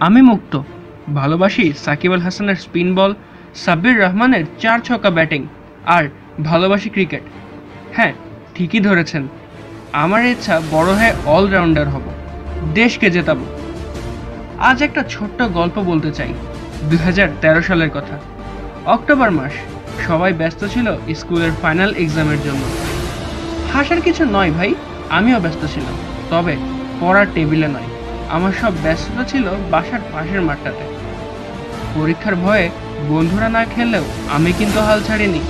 আমি মুক্ত। ভালোবাসি সাকিব আল হাসানের স্পিন বল, সাব্বির রহমানের 4 ছক্কা ব্যাটিং, আর ভালোবাসি ক্রিকেট। হ্যাঁ, ঠিকই ধরেছেন। আমার ইচ্ছা বড় হয়ে অলরাউন্ডার হব, দেশকে জেতাবো। আজ একটা ছোট্ট গল্প বলতে চাই। 2013 সালের কথা। অক্টোবর মাস। সবাই ব্যস্ত ছিল স্কুলের ফাইনাল এক্সামের জন্য। হাসার কিছু নয় ভাই, আমিও ব্যস্ত ছিলাম, তবে পড়ার টেবিলে নয়। আমার সব ব্যস্ততা ছিল বাসার পাশের মাঠটাতে। পরীক্ষার ভয়ে বন্ধুরা না খেললেও আমি কিন্তু হাল ছাড়িনি।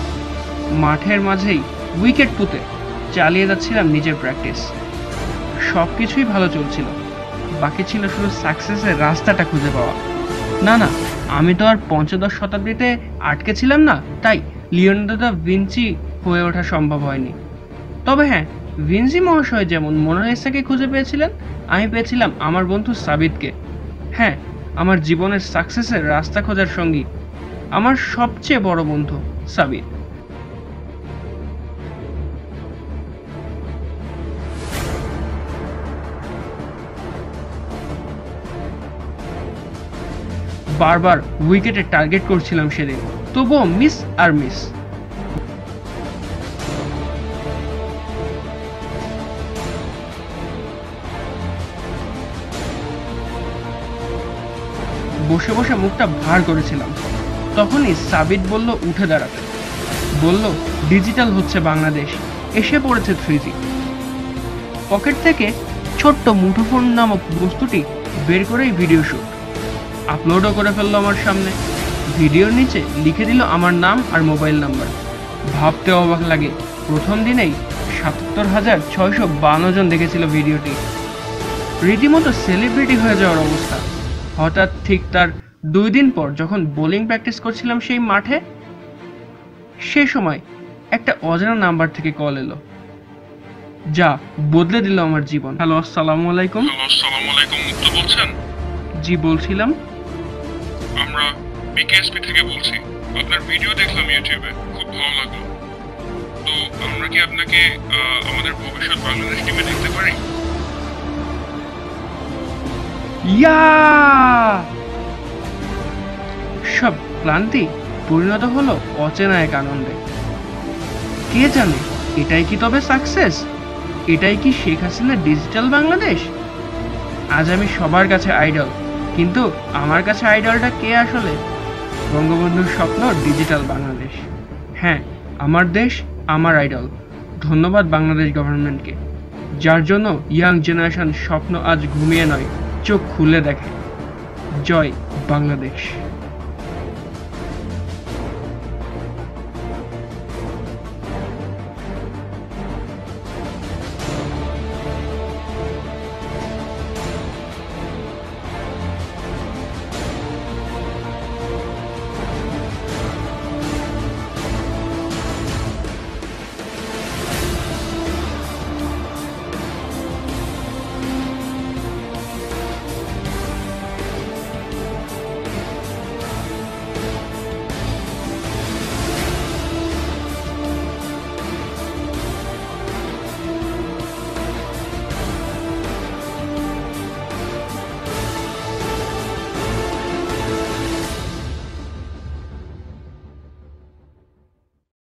মাঠের মাঝেই উইকেট পুঁতে চালিয়ে যাচ্ছিলাম নিজের প্র্যাকটিস। সব কিছুই ভালো চলছিল, বাকি ছিল শুধু সাকসেসের রাস্তাটা খুঁজে পাওয়া। না না, আমি তো আর পঞ্চদশ শতাব্দীতে আটকে ছিলাম না, তাই লিওনার্দো দা ভিঞ্চি হয়ে ওঠা সম্ভব হয়নি। তবে হ্যাঁ, ভিঞ্চি মহাশয় যেমন মোনালিসাকে খুঁজে পেয়েছিলেন, আমি পেয়েছিলাম আমার বন্ধু সাবিতকে। হ্যাঁ, আমার জীবনের সাকসেসের রাস্তা খোঁজার সঙ্গী, আমার সবচেয়ে বড় বন্ধু সাবিত। বারবার উইকেটে টার্গেট করছিলাম সেদিন, তবুও মিস আর মিস। বসে বসে মুখটা ভার করেছিলাম। তখনই সাবিত বলল উঠে দাঁড়াতে। বলল ডিজিটাল হচ্ছে বাংলাদেশ, এসে পড়েছে 3G। পকেট থেকে ছোট্ট মুঠোফোন নামক বস্তুটি বের করেই ভিডিও শুট আপলোডও করে ফেললো আমার সামনে। ভিডিওর নিচে লিখে দিল আমার নাম আর মোবাইল নাম্বার। ভাবতে অবাক লাগে, প্রথম দিনেই ৭৭,৬৫২ জন দেখেছিল ভিডিওটি। রীতিমতো সেলিব্রিটি হয়ে যাওয়ার অবস্থা। হঠাৎ ঠিক তার 2 দিন পর যখন বোলিং প্র্যাকটিস করছিলাম সেই মাঠে, সে সময় একটা অজানা নাম্বার থেকে কল এলো, যা বদলে দিল আমার জীবন। হ্যালো, আসসালামু আলাইকুম। আসসালামু আলাইকুম, মুক্ত বলছেন? জি বলছিলাম। আমরা বিকেএসপি থেকে বলছি। আপনার ভিডিও দেখলাম ইউটিউবে, খুব ভালো লাগলো। তো আমরা কি আপনাকে আমাদের ভবিষ্যৎ বাংলাদেশ টিমে দেখতে পারি? ইয়া! সব ক্লান্তি পরিণত হলো অচেনা এক আনন্দে। কে জানে, এটাই কি তবে সাকসেস? এটাই কি শেখ হাসিনার ডিজিটাল বাংলাদেশ? আজ আমি সবার কাছে আইডল, কিন্তু আমার কাছে আইডলটা কে আসলে? বঙ্গবন্ধুর স্বপ্ন ডিজিটাল বাংলাদেশ। হ্যাঁ, আমার দেশ, আমার আইডল। ধন্যবাদ বাংলাদেশ গভর্নমেন্টকে, যার জন্য ইয়াং জেনারেশন স্বপ্ন আজ ঘুমিয়ে নয়, চোখ খুলে দেখে। জয় বাংলাদেশ।